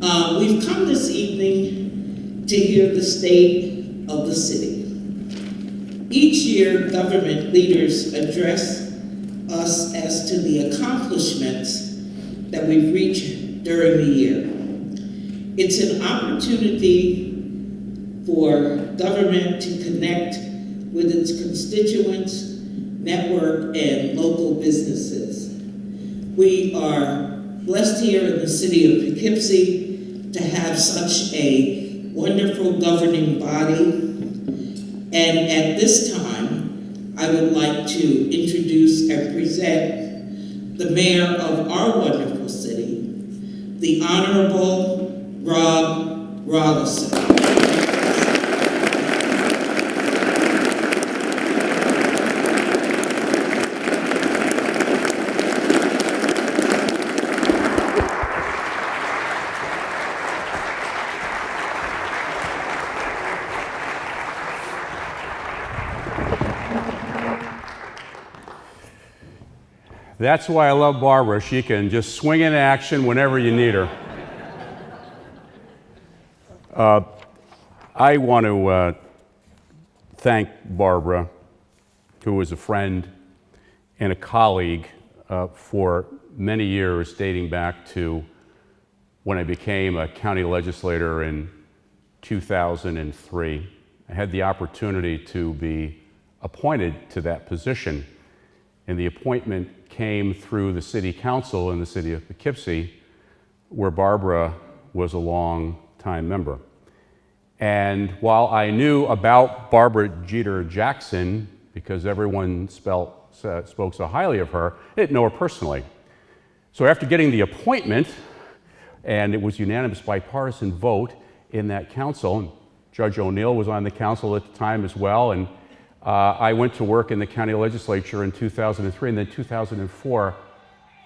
We've come this evening to hear the state of the city. Each year, government leaders address us as to the accomplishments that we've reached during the year. It's an opportunity for government to connect with its constituents, network, and local businesses. We are blessed here in the city of Poughkeepsie to have such a wonderful governing body. And at this time, I would like to introduce and present the mayor of our wonderful city, the Honorable Rolison. That's why I love Barbara. She can just swing in action whenever you need her. I want to thank Barbara, who was a friend and a colleague for many years, dating back to when I became a county legislator in 2003. I had the opportunity to be appointed to that position, and the appointment came through the city council in the city of Poughkeepsie, where Barbara was a long-time member. And while I knew about Barbara Jeter Jackson, because everyone spoke so highly of her, I didn't know her personally. So after getting the appointment, and it was unanimous bipartisan vote in that council, and Judge O'Neill was on the council at the time as well, and I went to work in the county legislature in 2003, and then 2004,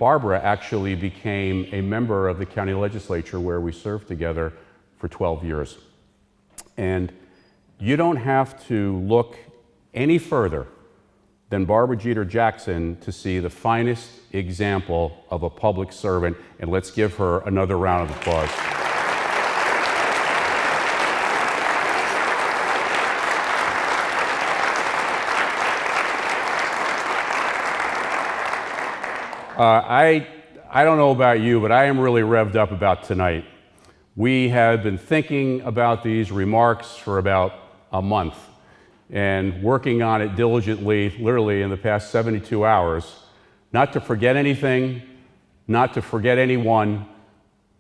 Barbara actually became a member of the county legislature where we served together for 12 years. And you don't have to look any further than Barbara Jeter Jackson to see the finest example of a public servant, and let's give her another round of applause. I don't know about you, but I am really revved up about tonight. We have been thinking about these remarks for about a month and working on it diligently, literally in the past 72 hours, not to forget anything, not to forget anyone,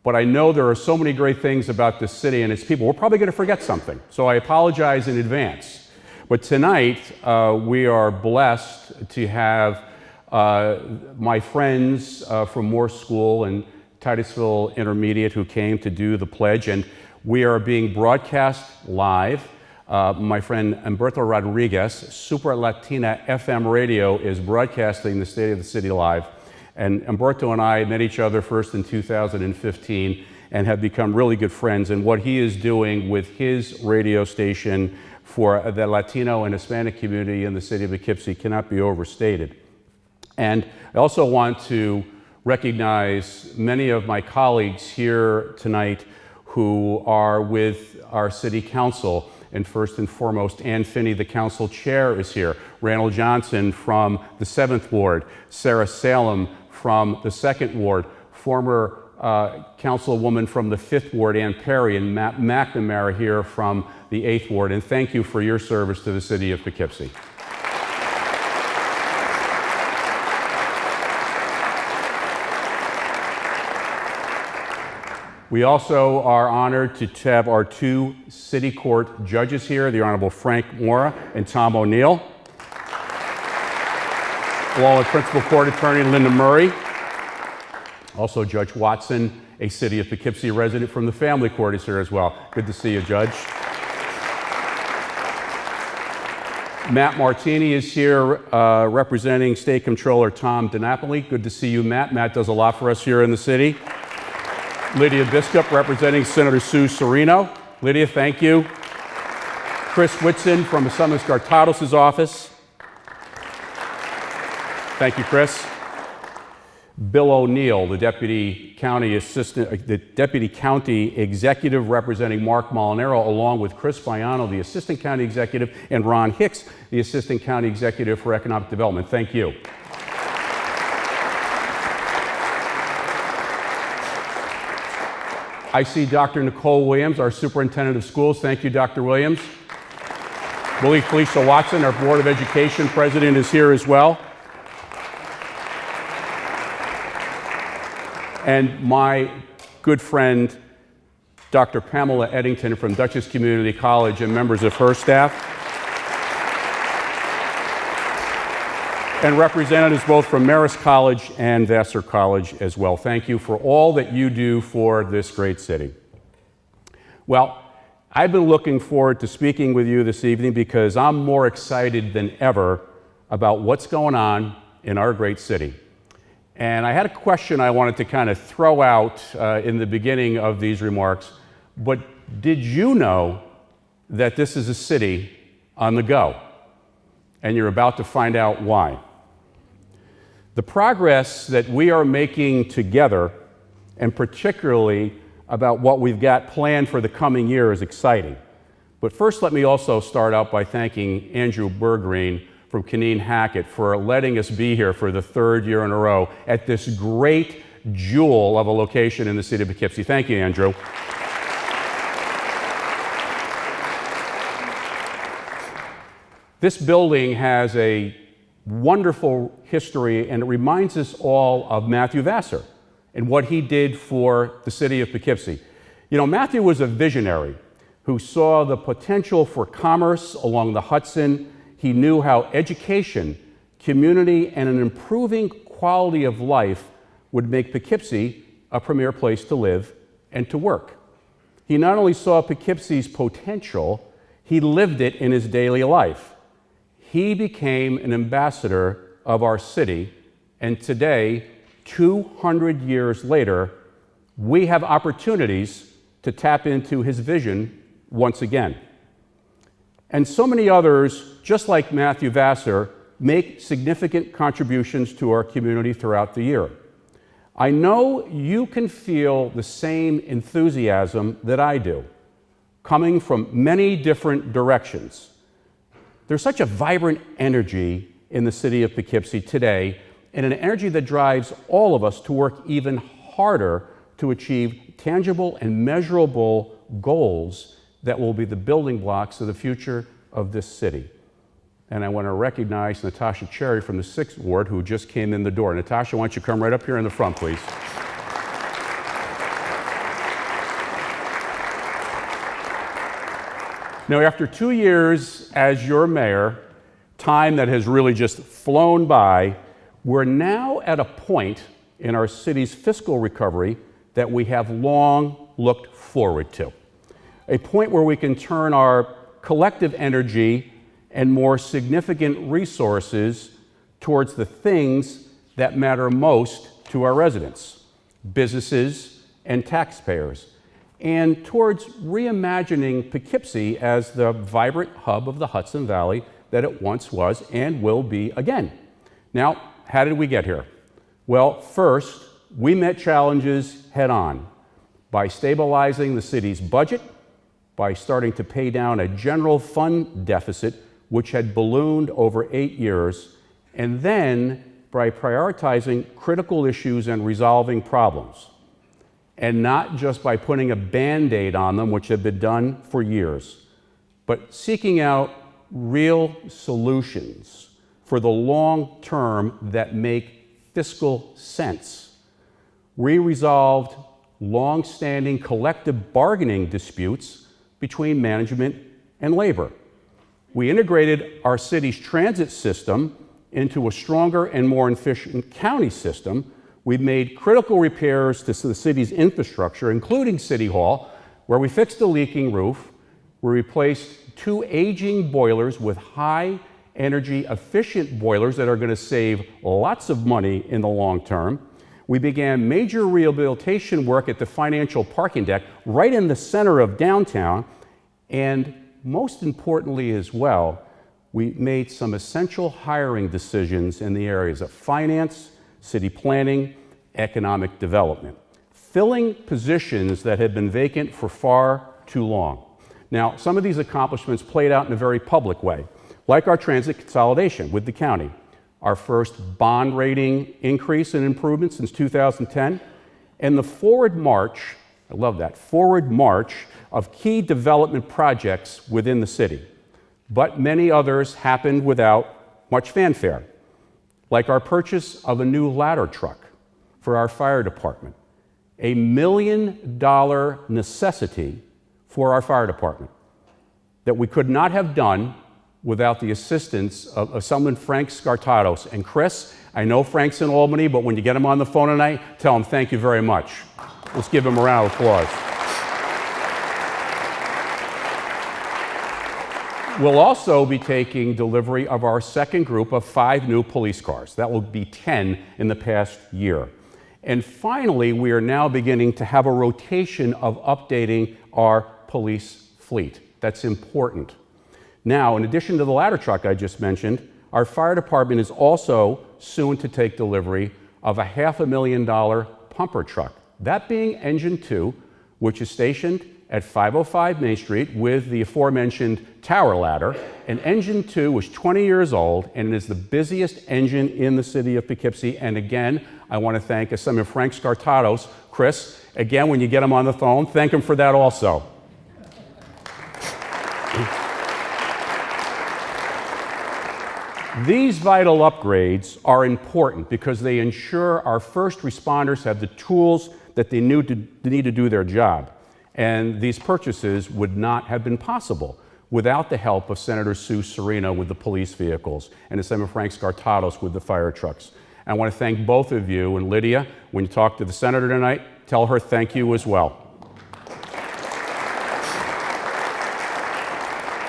but I know there are so many great things about this city and its people. We're probably going to forget something, so I apologize in advance. But tonight, we are blessed to have my friends from Morse School and Titusville Intermediate who came to do the pledge, and we are being broadcast live. My friend Humberto Rodriguez, Super Latina FM radio, is broadcasting the State of the City live, and Humberto and I met each other first in 2015 and have become really good friends, and what he is doing with his radio station for the Latino and Hispanic community in the city of Poughkeepsie cannot be overstated. And I also want to recognize many of my colleagues here tonight who are with our city council. And first and foremost, Ann Finney, the council chair, is here. Randall Johnson from the 7th Ward, Sarah Salem from the 2nd Ward, former councilwoman from the 5th Ward, Ann Perry, and Matt McNamara here from the 8th Ward. And thank you for your service to the city of Poughkeepsie. We also are honored to have our two city court judges here, the Honorable Frank Mora and Tom O'Neill, along with Principal Court Attorney Linda Murray. Also Judge Watson, a City of Poughkeepsie resident from the Family Court, is here as well. Good to see you, Judge. Matt Martini is here representing State Comptroller Tom DiNapoli. Good to see you, Matt. Matt does a lot for us here in the city. Lydia Biskup representing Senator Sue Serino. Lydia, thank you. Chris Whitson from Assumption Scartados' office. Thank you, Chris. Bill O'Neill, the Deputy County Executive representing Mark Molinaro, along with Chris Baiano, the Assistant County Executive, and Ron Hicks, the Assistant County Executive for Economic Development. Thank you. I see Dr. Nicole Williams, our Superintendent of Schools. Thank you, Dr. Williams. Willie Felicia Watson, our Board of Education President, is here as well. And my good friend, Dr. Pamela Eddington from Dutchess Community College, and members of her staff. And representatives both from Marist College and Vassar College as well. Thank you for all that you do for this great city. Well, I've been looking forward to speaking with you this evening because I'm more excited than ever about what's going on in our great city. And I had a question I wanted to kind of throw out in the beginning of these remarks, but did you know that this is a city on the go? And you're about to find out why. The progress that we are making together, and particularly about what we've got planned for the coming year, is exciting. But first, let me also start out by thanking Andrew Bergreen from Cunneen-Hackett for letting us be here for the third year in a row at this great jewel of a location in the city of Poughkeepsie. Thank you, Andrew. This building has a wonderful history, and it reminds us all of Matthew Vassar and what he did for the city of Poughkeepsie. You know, Matthew was a visionary who saw the potential for commerce along the Hudson. He knew how education, community, and an improving quality of life would make Poughkeepsie a premier place to live and to work. He not only saw Poughkeepsie's potential, he lived it in his daily life. He became an ambassador of our city, and today, 200 years later, we have opportunities to tap into his vision once again. And so many others, just like Matthew Vassar, make significant contributions to our community throughout the year. I know you can feel the same enthusiasm that I do, coming from many different directions. There's such a vibrant energy in the city of Poughkeepsie today, and an energy that drives all of us to work even harder to achieve tangible and measurable goals that will be the building blocks of the future of this city. And I want to recognize Natasha Cherry from the 6th Ward, who just came in the door. Natasha, why don't you come right up here in the front, please? Now, after 2 years as your mayor, time that has really just flown by, we're now at a point in our city's fiscal recovery that we have long looked forward to. A point where we can turn our collective energy and more significant resources towards the things that matter most to our residents, businesses, and taxpayers, and towards reimagining Poughkeepsie as the vibrant hub of the Hudson Valley that it once was and will be again. Now, how did we get here? Well, first, we met challenges head on by stabilizing the city's budget, by starting to pay down a general fund deficit, which had ballooned over 8 years, and then by prioritizing critical issues and resolving problems, and not just by putting a Band-Aid on them, which had been done for years, but seeking out real solutions for the long term that make fiscal sense. We resolved long-standing collective bargaining disputes between management and labor. We integrated our city's transit system into a stronger and more efficient county system. We've made critical repairs to the city's infrastructure, including City Hall, where we fixed a leaking roof. We replaced 2 aging boilers with high energy efficient boilers that are going to save lots of money in the long term. We began major rehabilitation work at the financial parking deck right in the center of downtown. And most importantly as well, we made some essential hiring decisions in the areas of finance, city planning, economic development, filling positions that had been vacant for far too long. Now, some of these accomplishments played out in a very public way, like our transit consolidation with the county, our first bond rating increase and improvement since 2010, and the forward march, I love that, forward march of key development projects within the city. But many others happened without much fanfare, like our purchase of a new ladder truck for our fire department, a $1 million necessity for our fire department that we could not have done without the assistance of someone, Frank Scartatos. And Chris, I know Frank's in Albany, but when you get him on the phone tonight, tell him thank you very much. Let's give him a round of applause. We'll also be taking delivery of our second group of 5 new police cars. That will be 10 in the past year. And finally, we are now beginning to have a rotation of updating our police fleet. That's important. Now, in addition to the ladder truck I just mentioned, our fire department is also soon to take delivery of a $500,000 pumper truck. That being Engine 2, which is stationed at 505 Main Street with the aforementioned tower ladder. And Engine 2 was 20 years old and is the busiest engine in the city of Poughkeepsie. And again, I want to thank some of Frank Scartatos. Chris, again, when you get him on the phone, thank him for that also. These vital upgrades are important because they ensure our first responders have the tools that they need to do their job. And these purchases would not have been possible without the help of Senator Sue Serino with the police vehicles and Senator Frank Scartatos with the fire trucks. And I want to thank both of you. And Lydia, when you talk to the senator tonight, tell her thank you as well.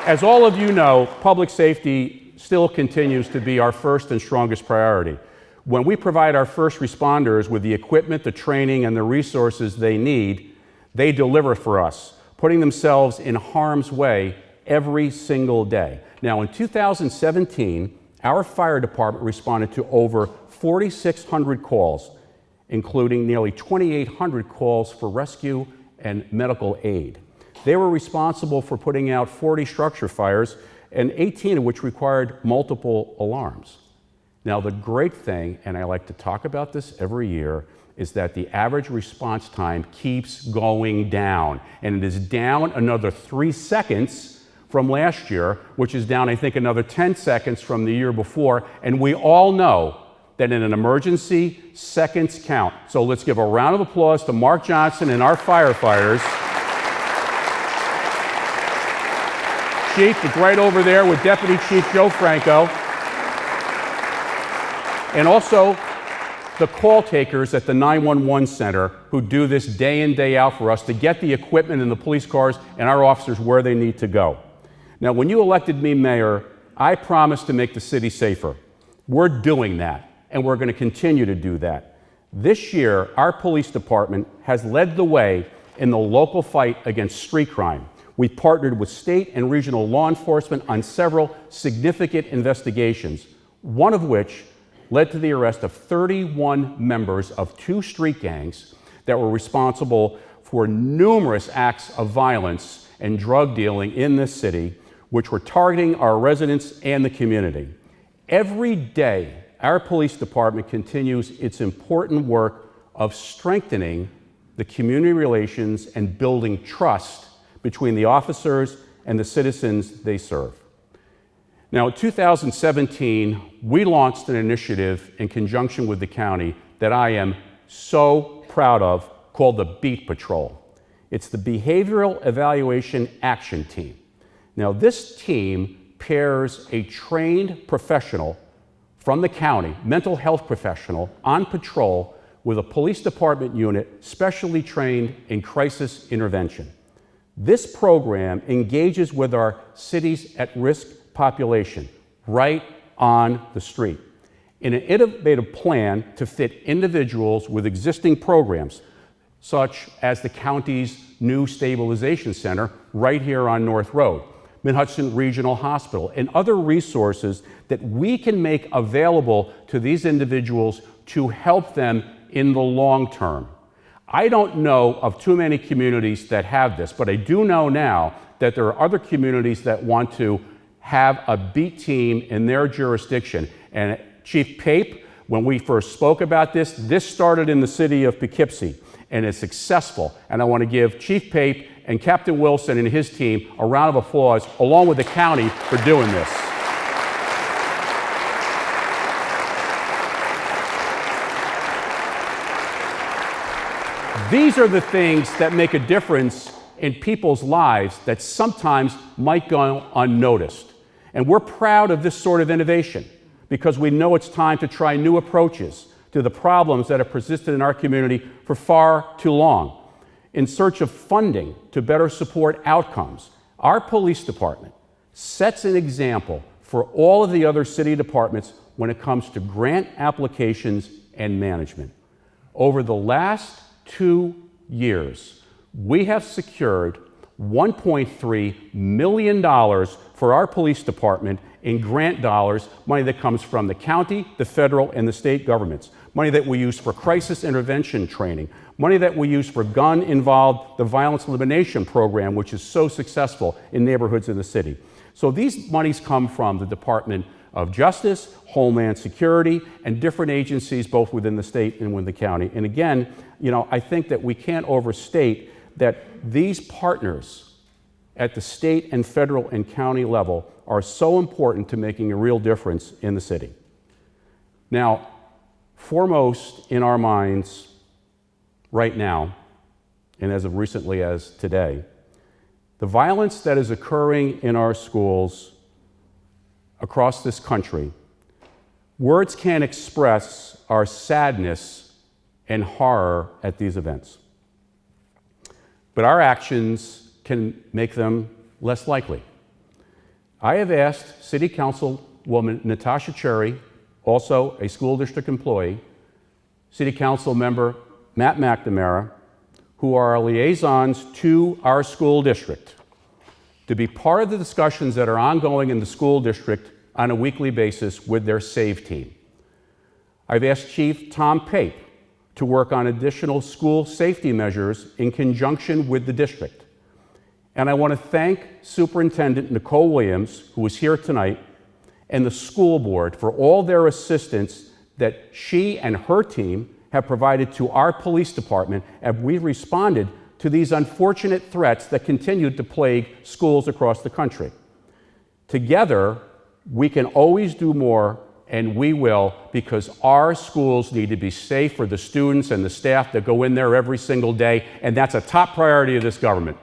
As all of you know, public safety still continues to be our first and strongest priority. When we provide our first responders with the equipment, the training, and the resources they need, they deliver for us, putting themselves in harm's way every single day. Now, in 2017, our fire department responded to over 4,600 calls, including nearly 2,800 calls for rescue and medical aid. They were responsible for putting out 40 structure fires, and 18 of which required multiple alarms. Now, the great thing, and I like to talk about this every year, is that the average response time keeps going down, and it is down another 3 seconds from last year, which is down, I think, another 10 seconds from the year before, and we all know that in an emergency, seconds count. So let's give a round of applause to Mark Johnson and our firefighters. Chief is right over there with Deputy Chief Joe Franco. And also the call takers at the 911 center who do this day in, day out for us to get the equipment in the police cars and our officers where they need to go. Now, when you elected me mayor, I promised to make the city safer. We're doing that, and we're going to continue to do that. This year, our police department has led the way in the local fight against street crime. We partnered with state and regional law enforcement on several significant investigations, one of which led to the arrest of 31 members of 2 street gangs that were responsible for numerous acts of violence and drug dealing in this city, which were targeting our residents and the community. Every day, our police department continues its important work of strengthening the community relations and building trust between the officers and the citizens they serve. Now, in 2017, we launched an initiative in conjunction with the county that I am so proud of called the Beat Patrol. It's the Behavioral Evaluation Action Team. Now, this team pairs a trained professional from the county, mental health professional, on patrol with a police department unit specially trained in crisis intervention. This program engages with our city's at-risk population right on the street in an innovative plan to fit individuals with existing programs, such as the county's new stabilization center right here on North Road, Mid-Hudson Regional Hospital, and other resources that we can make available to these individuals to help them in the long term. I don't know of too many communities that have this, but I do know now that there are other communities that want to have a beat team in their jurisdiction. And Chief Pape, when we first spoke about this started in the city of Poughkeepsie, and it's successful. And I want to give Chief Pape and Captain Wilson and his team a round of applause, along with the county, for doing this. These are the things that make a difference in people's lives that sometimes might go unnoticed. And we're proud of this sort of innovation because we know it's time to try new approaches to the problems that have persisted in our community for far too long. In search of funding to better support outcomes, our police department sets an example for all of the other city departments when it comes to grant applications and management. Over the last 2 years, we have secured $1.3 million for our police department in grant dollars, money that comes from the county, the federal, and the state governments, money that we use for crisis intervention training, money that we use for gun-involved, the violence elimination program, which is so successful in neighborhoods in the city. So these monies come from the Department of Justice, Homeland Security, and different agencies both within the state and within the county. And again, I think that we can't overstate that these partners at the state and federal and county level are so important to making a real difference in the city. Now, foremost in our minds right now, and as of recently as today, the violence that is occurring in our schools across this country, words can't express our sadness and horror at these events. But our actions can make them less likely. I have asked City Councilwoman Natasha Cherry, also a school district employee, City Council member Matt McNamara, who are our liaisons to our school district, to be part of the discussions that are ongoing in the school district on a weekly basis with their SAVE team. I've asked Chief Tom Pape to work on additional school safety measures in conjunction with the district. And I want to thank Superintendent Nicole Williams, who is here tonight, and the school board for all their assistance that she and her team have provided to our police department as we responded to these unfortunate threats that continued to plague schools across the country. Together, we can always do more, and we will, because our schools need to be safe for the students and the staff that go in there every single day, and that's a top priority of this government.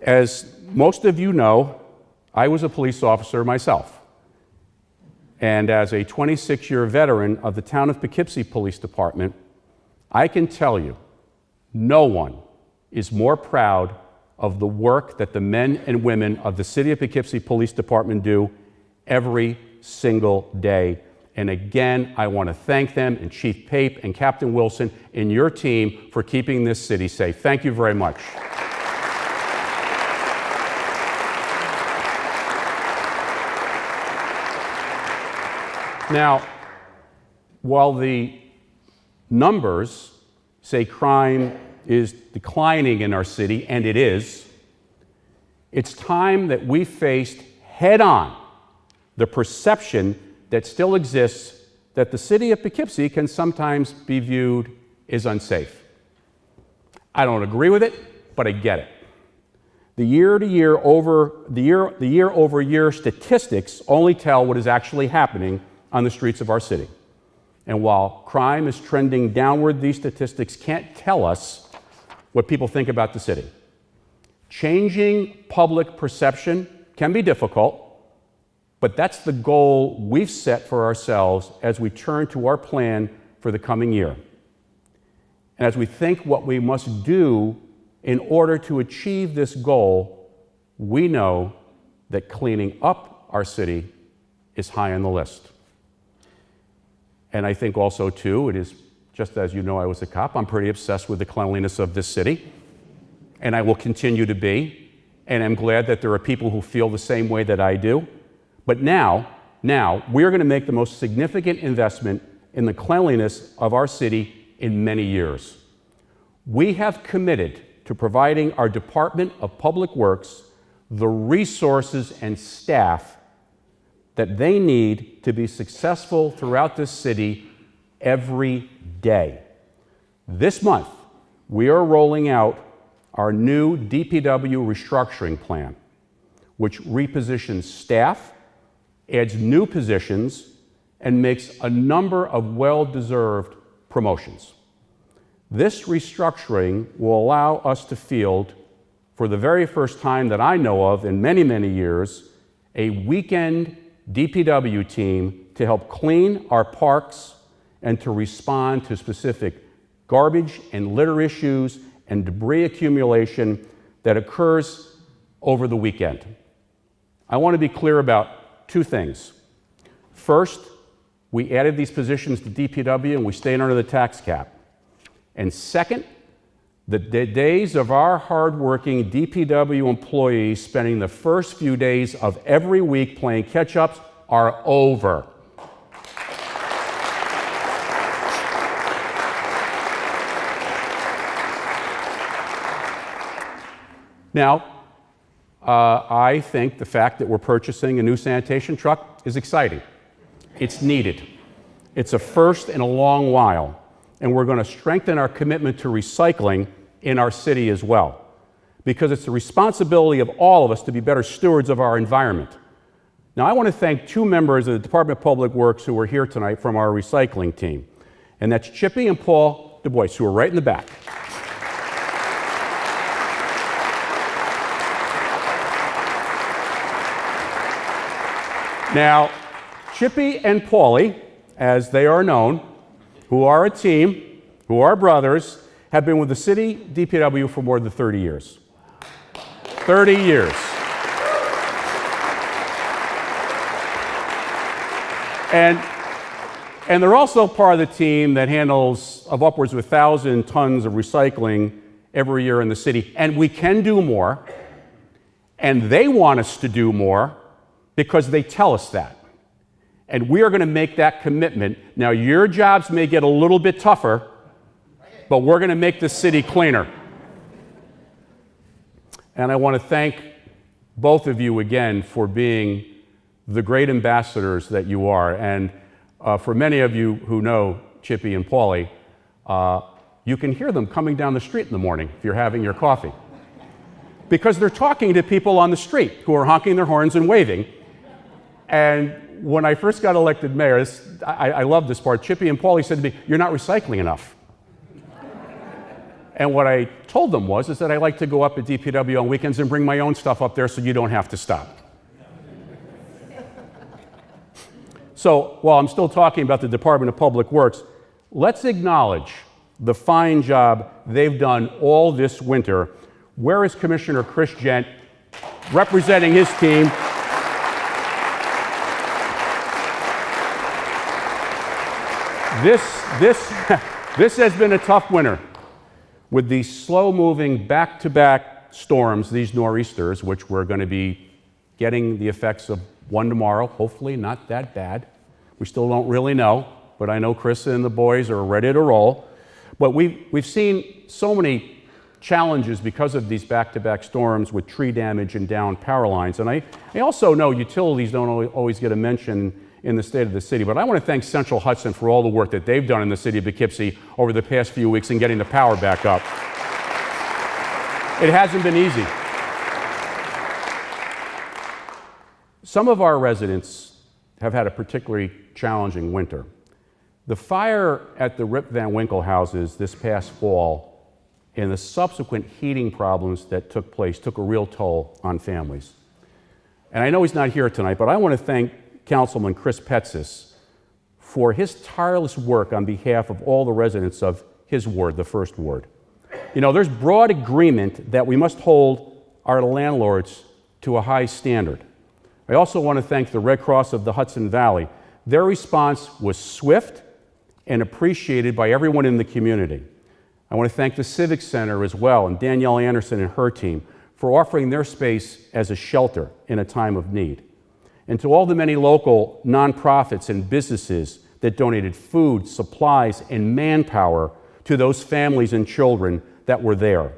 As most of you know, I was a police officer myself. And as a 26-year veteran of the town of Poughkeepsie Police Department, I can tell you, no one is more proud of the work that the men and women of the City of Poughkeepsie Police Department do every single day. And again, I want to thank them and Chief Pape and Captain Wilson and your team for keeping this city safe. Thank you very much. Now, while the numbers say crime is declining in our city, and it is, it's time that we faced head-on the perception that still exists that the city of Poughkeepsie can sometimes be viewed as unsafe. I don't agree with it, but I get it. The year-over-year statistics only tell what is actually happening on the streets of our city. And while crime is trending downward, these statistics can't tell us what people think about the city. Changing public perception can be difficult, but that's the goal we've set for ourselves as we turn to our plan for the coming year. And as we think what we must do in order to achieve this goal, we know that cleaning up our city is high on the list. And I think also, too, it is, just as you know, I was a cop, I'm pretty obsessed with the cleanliness of this city, and I will continue to be. and I'm glad that there are people who feel the same way that I do. But now we're going to make the most significant investment in the cleanliness of our city in many years. We have committed to providing our Department of Public Works the resources and staff that they need to be successful throughout this city every day. This month, we are rolling out our new Dpw Restructuring Plan, which repositions staff, adds new positions, and makes a number of well-deserved promotions. This restructuring will allow us to field, for the very first time that I know of in many, many years, a weekend DPW team to help clean our parks and to respond to specific garbage and litter issues and debris accumulation that occurs over the weekend. I want to be clear about two things. First, we added these positions to DPW and we stayed under the tax cap. And second, the days of our hardworking DPW employees spending the first few days of every week playing catch-ups are over. Now, I think the fact that we're purchasing a new sanitation truck is exciting. It's needed. It's a first in a long while. And we're going to strengthen our commitment to recycling in our city as well, because it's the responsibility of all of us to be better stewards of our environment. Now, I want to thank two members of the Department of Public Works who are here tonight from our recycling team, and that's Chippy and Paul Du Bois, who are right in the back. Now, Chippy and Paulie, as they are known, who are a team, who are brothers, have been with the city DPW for more than 30 years. 30 years. And they're also part of the team that handles of upwards of 1,000 tons of recycling every year in the city. And we can do more, and they want us to do more because they tell us that. And we are going to make that commitment. Now, your jobs may get a little bit tougher, but we're going to make the city cleaner. And I want to thank both of you again for being the great ambassadors that you are. And for many of you who know Chippy and Paulie, you can hear them coming down the street in the morning if you're having your coffee, because they're talking to people on the street who are honking their horns and waving. And when I first got elected mayor, I love this part. Chippy and Paulie said to me, "You're not recycling enough." And what I told them is that I like to go up at DPW on weekends and bring my own stuff up there so you don't have to stop. So while I'm still talking about the Department of Public Works, let's acknowledge the fine job they've done all this winter. Where is Commissioner Chris Gent representing his team? This has been a tough winter with these slow-moving back-to-back storms, these nor'easters, which we're going to be getting the effects of one tomorrow, hopefully not that bad. We still don't really know, but I know Chris and the boys are ready to roll. But we've seen so many challenges because of these back-to-back storms with tree damage and downed power lines. And I also know utilities don't always get a mention in the state of the city, but I want to thank Central Hudson for all the work that they've done in the city of Poughkeepsie over the past few weeks in getting the power back up. It hasn't been easy. Some of our residents have had a particularly challenging winter. The fire at the Rip Van Winkle houses this past fall and the subsequent heating problems that took place took a real toll on families. And I know he's not here tonight, but I want to thank Councilman Chris Petsis for his tireless work on behalf of all the residents of his ward, the first ward. You know, there's broad agreement that we must hold our landlords to a high standard. I also want to thank the Red Cross of the Hudson Valley. Their response was swift and appreciated by everyone in the community. I want to thank the Civic Center as well, and Danielle Anderson and her team, for for offering their space as a shelter in a time of need. And to all the many local nonprofits and businesses that donated food, supplies, and manpower to those families and children that were there.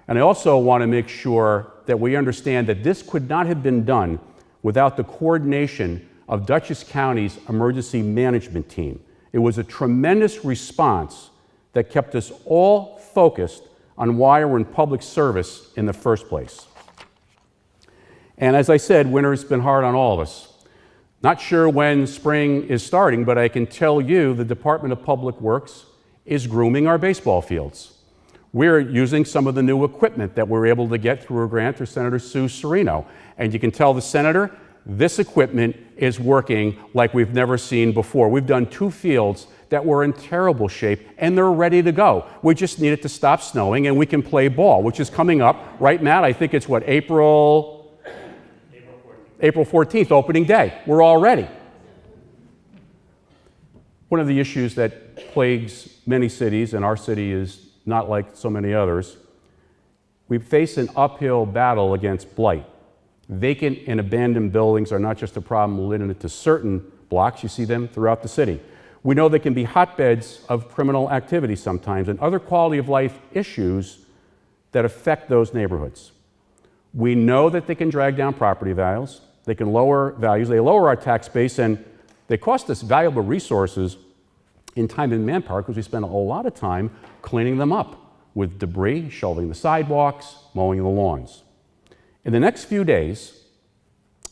And I also want to make sure that we understand that this could not have been done without the coordination of Dutchess County's emergency management team. It was a tremendous response that kept us all focused on why we're in public service in the first place. And as I said, winter's been hard on all of us. Not sure when spring is starting, but I can tell you the Department of Public Works is grooming our baseball fields. We're using some of the new equipment that we're able to get through a grant through Senator Sue Serino. And you can tell the Senator, this equipment is working like we've never seen before. We've done 2 fields that were in terrible shape, and they're ready to go. We just need it to stop snowing, and we can play ball, which is coming up, right, Matt? I think it's what, April 14th, opening day. We're all ready. One of the issues that plagues many cities, and our city is not like so many others, we face an uphill battle against blight. Vacant and abandoned buildings are not just a problem limited to certain blocks. You see them throughout the city. We know they can be hotbeds of criminal activity sometimes and other quality of life issues that affect those neighborhoods. We know that they can drag down property values, they can lower values, they lower our tax base, and they cost us valuable resources in time and manpower because we spend a whole lot of time cleaning them up with debris, shoveling the sidewalks, mowing the lawns. In the next few days,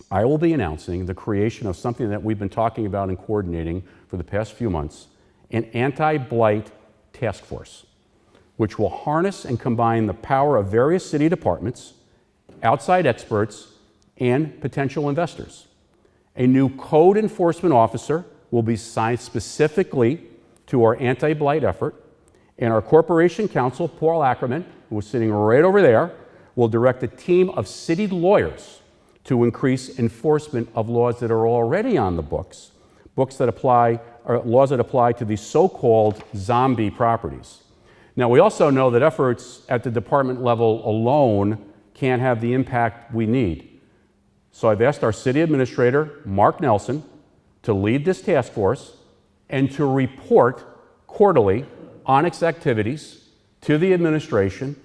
I will be announcing the creation of something that we've been talking about and coordinating for the past few months, an anti-blight task force, which will harness and combine the power of various city departments, outside experts, and potential investors. A new code enforcement officer will be assigned specifically to our anti-blight effort, and our corporation counsel, Paul Ackerman, who is sitting right over there, will direct a team of city lawyers to increase enforcement of laws that are already on the books, laws that apply to these so-called zombie properties. Now, we also know that efforts at the department level alone can't have the impact we need. So I've asked our city administrator, Mark Nelson, to lead this task force and to report quarterly on its activities to the administration,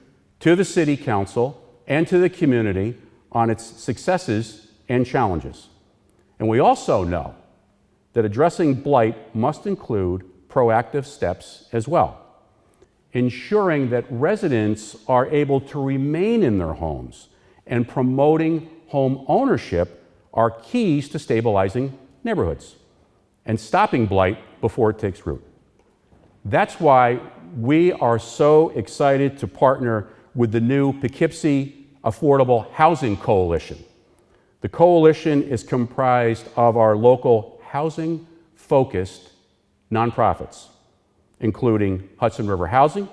to the city council, and to the community on its successes and challenges. And we also know that addressing blight must include proactive steps as well, ensuring that residents are able to remain in their homes and promoting home ownership are keys to stabilizing neighborhoods and stopping blight before it takes root. That's why we are so excited to partner with the new Poughkeepsie Affordable Housing Coalition. The coalition is comprised of our local housing-focused nonprofits, including Hudson River Housing,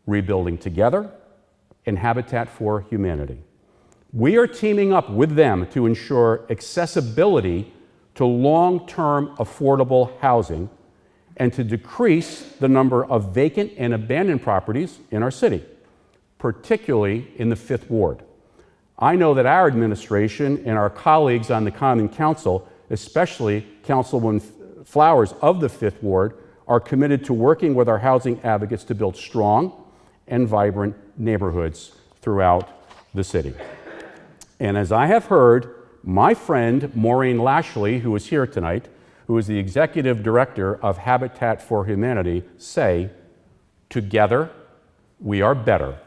Rebuilding Together, and Habitat for Humanity. We are teaming up with them to ensure accessibility to long-term affordable housing and to decrease the number of vacant and abandoned properties in our city, particularly in the 5th Ward. I know that our administration and our colleagues on the Common Council, especially Councilwoman Flowers of the 5th Ward, are committed to working with our housing advocates to build strong and vibrant neighborhoods throughout the city. And as I have heard my friend Maureen Lashley, who is here tonight, who is the executive director of Habitat for Humanity, say, together we are better,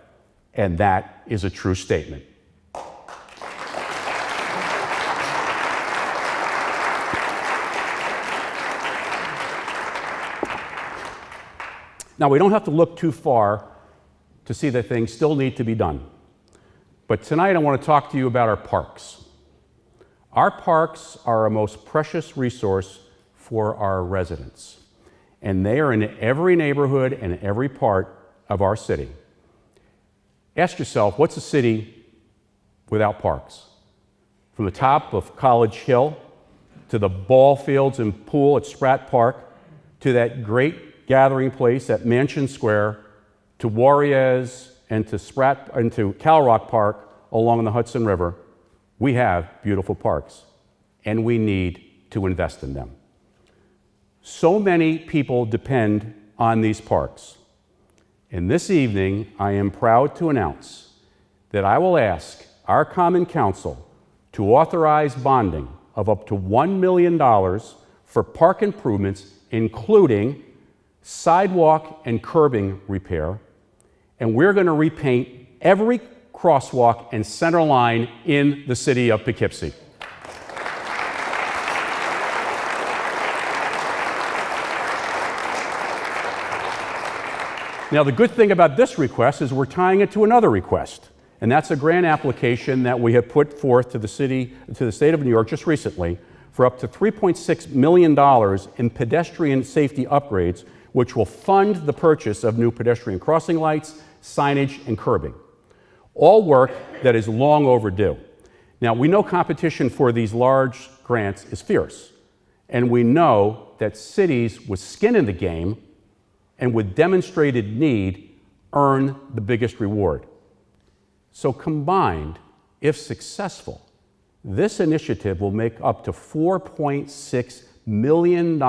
and that is a true statement. Now, we don't have to look too far to see that things still need to be done. But tonight I want to talk to you about our parks. Our parks are our most precious resource for our residents, and they are in every neighborhood and every part of our city. Ask yourself, what's a city without parks? From the top of College Hill to the ball fields and pool at Spratt Park to that great gathering place at Mansion Square to Juarez and to Cal Rock Park, along the Hudson River, we have beautiful parks, and we need to invest in them. So many people depend on these parks. And this evening, I am proud to announce that I will ask our Common Council to authorize bonding of up to $1 million for park improvements, including sidewalk and curbing repair, and we're going to repaint every crosswalk and center line in the city of Poughkeepsie. Now, the good thing about this request is we're tying it to another request, and that's a grant application that we have put forth to the state of New York just recently for up to $3.6 million in pedestrian safety upgrades, which will fund the purchase of new pedestrian crossing lights, signage, and curbing. All work that is long overdue. Now, we know competition for these large grants is fierce, and we know that cities with skin in the game and with demonstrated need earn the biggest reward. So combined, if successful, this initiative will make up to $4.6 million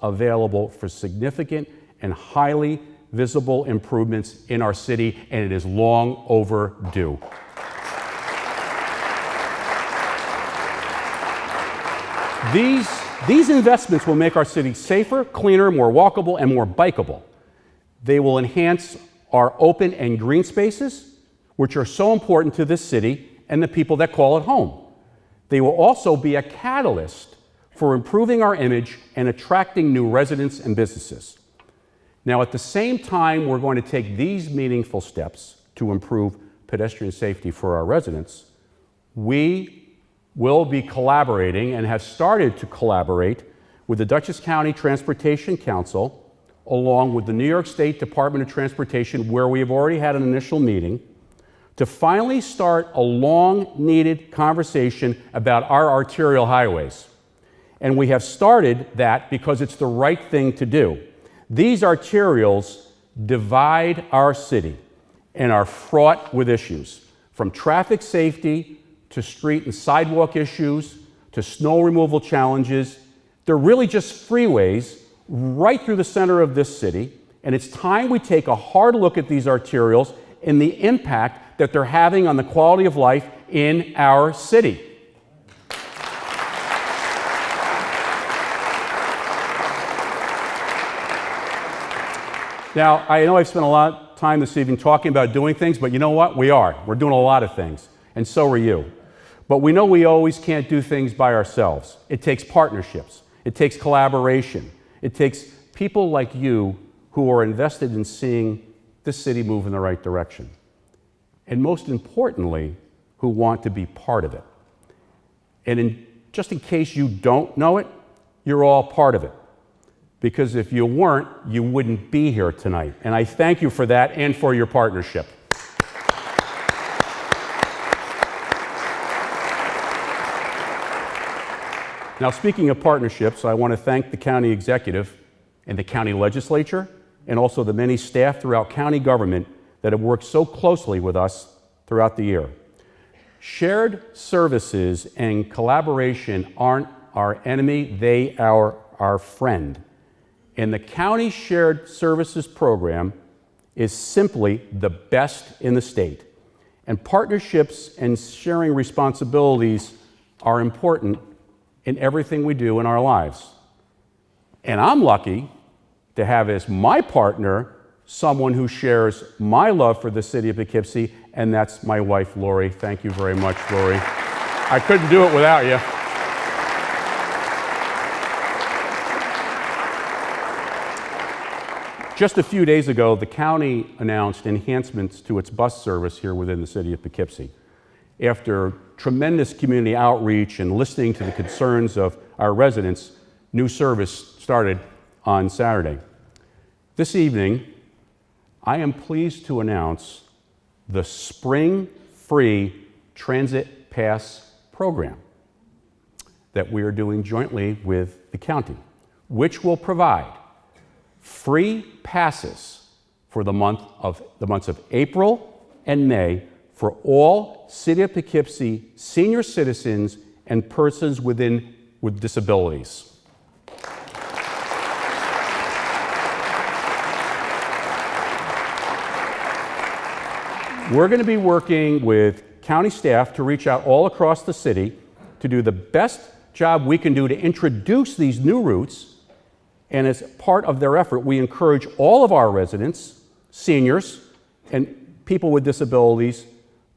available for significant and highly visible improvements in our city, and it is long overdue. These investments will make our city safer, cleaner, more walkable, and more bikeable. They will enhance our open and green spaces, which are so important to this city and the people that call it home. They will also be a catalyst for improving our image and attracting new residents and businesses. Now, at the same time, we're going to take these meaningful steps to improve pedestrian safety for our residents. We will be collaborating and have started to collaborate with the Dutchess County Transportation Council, along with the New York State Department of Transportation, where we have already had an initial meeting, to finally start a long-needed conversation about our arterial highways. And we have started that because it's the right thing to do. These arterials divide our city and are fraught with issues, from traffic safety to street and sidewalk issues to snow removal challenges. They're really just freeways right through the center of this city, and it's time we take a hard look at these arterials and the impact that they're having on the quality of life in our city. Now, I know I've spent a lot of time this evening talking about doing things, but you know what? We're doing a lot of things, and so are you. But we know we always can't do things by ourselves. It takes partnerships. It takes collaboration. It takes people like you who are invested in seeing this city move in the right direction. And most importantly, who want to be part of it. And just in case you don't know it, you're all part of it. Because if you weren't, you wouldn't be here tonight. And I thank you for that and for your partnership. Now, speaking of partnerships, I want to thank the county executive and the county legislature, and also the many staff throughout county government that have worked so closely with us throughout the year. Shared services and collaboration aren't our enemy, they are our friend. And the county shared services program is simply the best in the state. And partnerships and sharing responsibilities are important in everything we do in our lives. And I'm lucky to have as my partner someone who shares my love for the city of Poughkeepsie, and that's my wife, Lori. Thank you very much, Lori. I couldn't do it without you. Just a few days ago, the county announced enhancements to its bus service here within the city of Poughkeepsie. After tremendous community outreach and listening to the concerns of our residents, new service started on Saturday. This evening, I am pleased to announce the Spring Free Transit Pass program that we are doing jointly with the county, which will provide free passes for the months of April and May for all City of Poughkeepsie senior citizens and persons with disabilities. We're going to be working with county staff to reach out all across the city to do the best job we can do to introduce these new routes. And as part of their effort, we encourage all of our residents, seniors, and people with disabilities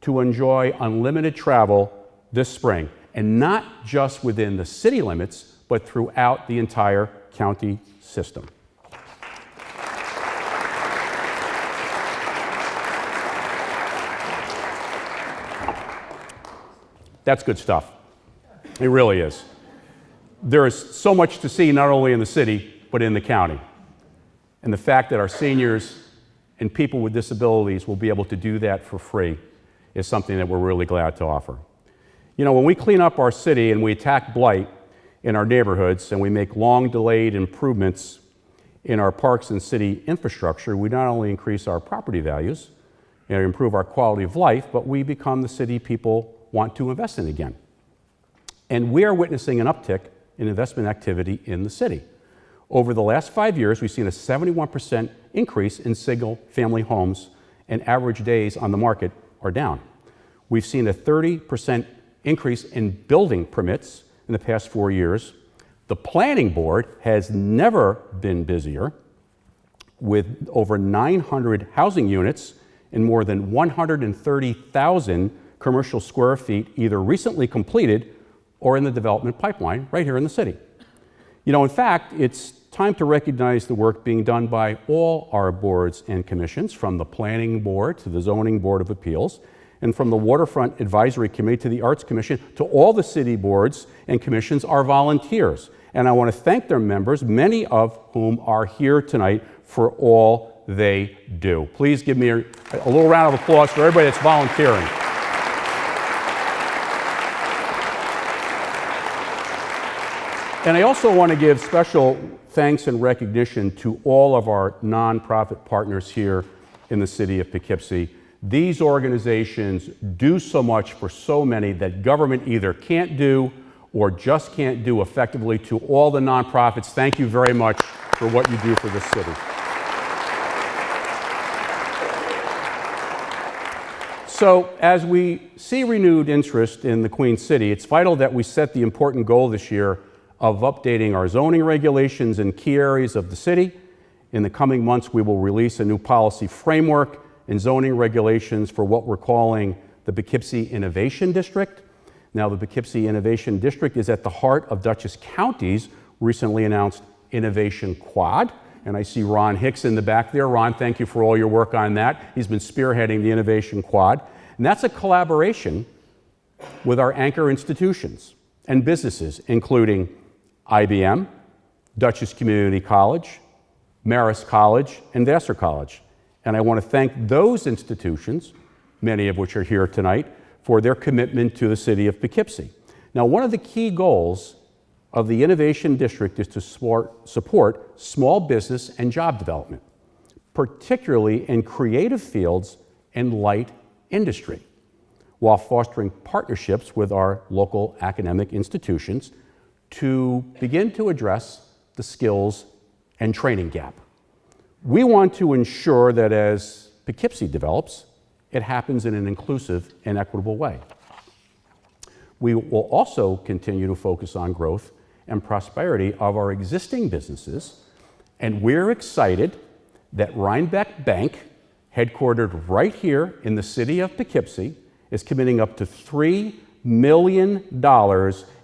to enjoy unlimited travel this spring, and not just within the city limits, but throughout the entire county system. That's good stuff. It really is. There is so much to see, not only in the city, but in the county. And the fact that our seniors and people with disabilities will be able to do that for free is something that we're really glad to offer. You know, when we clean up our city and we attack blight in our neighborhoods and we make long-delayed improvements in our parks and city infrastructure, we not only increase our property values and improve our quality of life, but we become the city people want to invest in again. And we are witnessing an uptick in investment activity in the city. Over the last 5 years, we've seen a 71% increase in single-family homes, and average days on the market are down. We've seen a 30% increase in building permits in the past 4 years. The planning board has never been busier, with over 900 housing units and more than 130,000 commercial square feet either recently completed or in the development pipeline right here in the city. You know, in fact, it's time to recognize the work being done by all our boards and commissions, from the Planning Board to the Zoning Board of Appeals, and from the Waterfront Advisory Committee to the Arts Commission to all the city boards and commissions are volunteers. And I want to thank their members, many of whom are here tonight, for all they do. Please give me a little round of applause for everybody that's volunteering. And I also want to give special thanks and recognition to all of our nonprofit partners here in the city of Poughkeepsie. These organizations do so much for so many that government either can't do or just can't do effectively. To all the nonprofits, thank you very much for what you do for this city. So as we see renewed interest in the Queen City, it's vital that we set the important goal this year of updating our zoning regulations in key areas of the city. In the coming months, we will release a new policy framework and zoning regulations for what we're calling the Poughkeepsie Innovation District. Now, the Poughkeepsie Innovation District is at the heart of Dutchess County's recently announced Innovation Quad. And I see Ron Hicks in the back there. Ron, thank you for all your work on that. He's been spearheading the Innovation Quad. And that's a collaboration with our anchor institutions and businesses, including IBM, Dutchess Community College, Marist College, and Vassar College. And I want to thank those institutions, many of which are here tonight, for their commitment to the city of Poughkeepsie. Now, one of the key goals of the Innovation District is to support small business and job development, particularly in creative fields and light industry, while fostering partnerships with our local academic institutions to begin to address the skills and training gap. We want to ensure that as Poughkeepsie develops, it happens in an inclusive and equitable way. We will also continue to focus on growth and prosperity of our existing businesses, and we're excited that Rhinebeck Bank, headquartered right here in the city of Poughkeepsie, is committing up to $3 million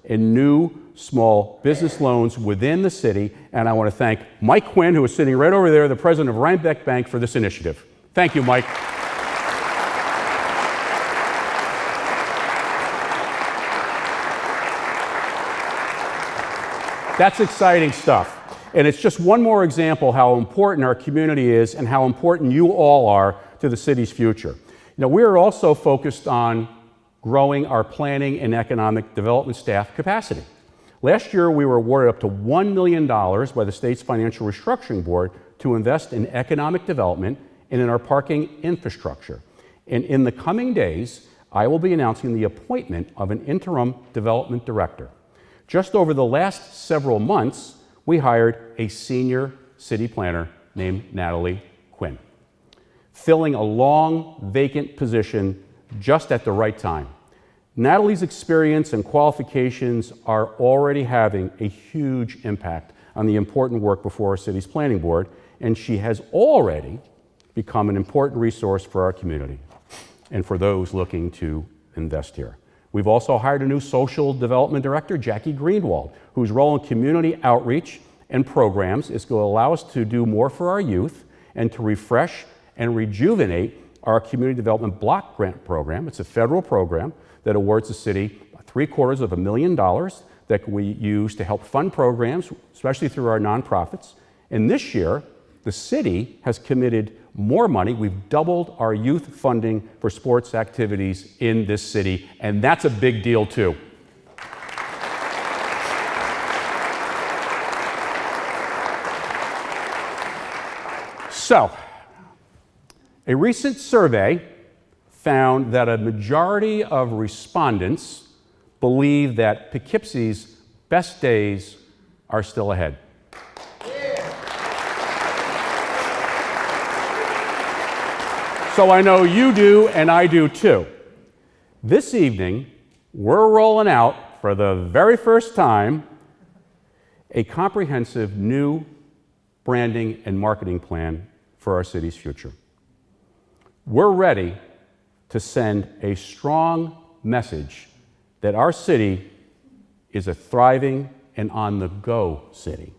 in new small business loans within the city. And I want to thank Mike Quinn, who is sitting right over there, the president of Rhinebeck Bank, for this initiative. Thank you, Mike. That's exciting stuff. And it's just one more example how important our community is and how important you all are to the city's future. You know, we are also focused on growing our planning and economic development staff capacity. Last year, we were awarded up to $1 million by the state's Financial Restructuring Board to invest in economic development and in our parking infrastructure. And in the coming days, I will be announcing the appointment of an interim development director. Just over the last several months, we hired a senior city planner named Natalie Quinn, filling a long vacant position just at the right time. Natalie's experience and qualifications are already having a huge impact on the important work before our city's planning board, and she has already become an important resource for our community and for those looking to invest here. We've also hired a new social development director, Jackie Greenwald, whose role in community outreach and programs is going to allow us to do more for our youth and to refresh and rejuvenate our community development block grant program. It's a federal program that awards the city $750,000 that we use to help fund programs, especially through our nonprofits. And this year, the city has committed more money. We've doubled our youth funding for sports activities in this city, and that's a big deal too. So, a recent survey found that a majority of respondents believe that Poughkeepsie's best days are still ahead. So I know you do, and I do too. This evening, we're rolling out, for the very first time, a comprehensive new branding and marketing plan for our city's future. We're ready to send a strong message that our city is a thriving and on-the-go city.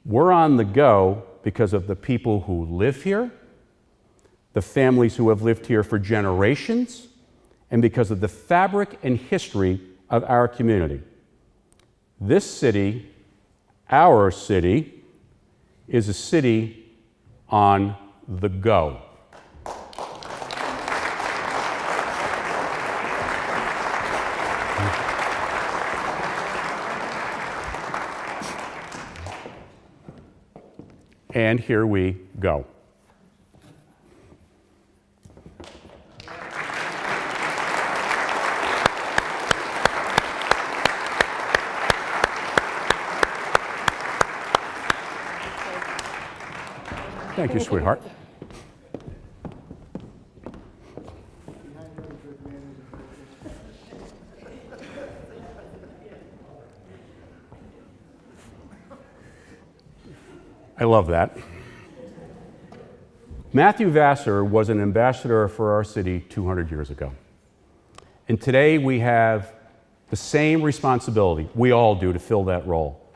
We're on the go because of the people who live here, the families who have lived here for generations, and because of the fabric and history of our community. This city, our city, is a city on the go. And here we go. Thank you, sweetheart. I love that. Matthew Vassar was an ambassador for our city 200 years ago. And today we have the same responsibility, we all do, to fill that role.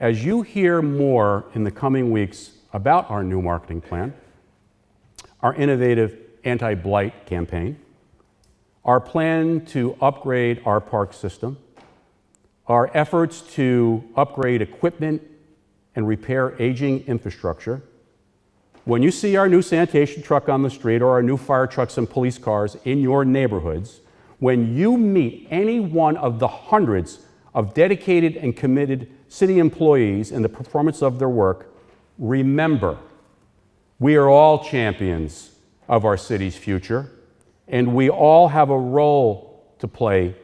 As you hear more in the coming weeks about our new marketing plan, our innovative anti-blight campaign, our plan to upgrade our park system, our efforts to upgrade equipment and repair aging infrastructure, when you see our new sanitation truck on the street or our new fire trucks and police cars in your neighborhoods, when you meet any one of the hundreds of dedicated and committed city employees in the performance of their work, remember, we are all champions of our city's future, and we all have a role to play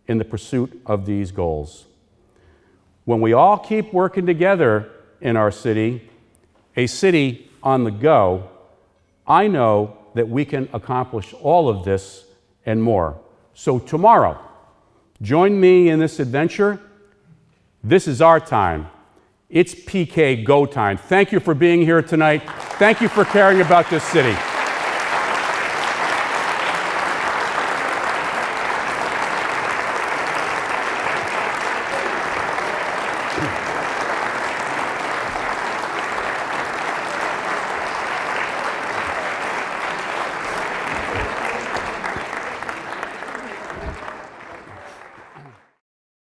in the pursuit of these goals. When we all keep working together in our city, a city on the go, I know that we can accomplish all of this and more. So tomorrow, join me in this adventure. This is our time. It's PK go time. Thank you for being here tonight. Thank you for caring about this city.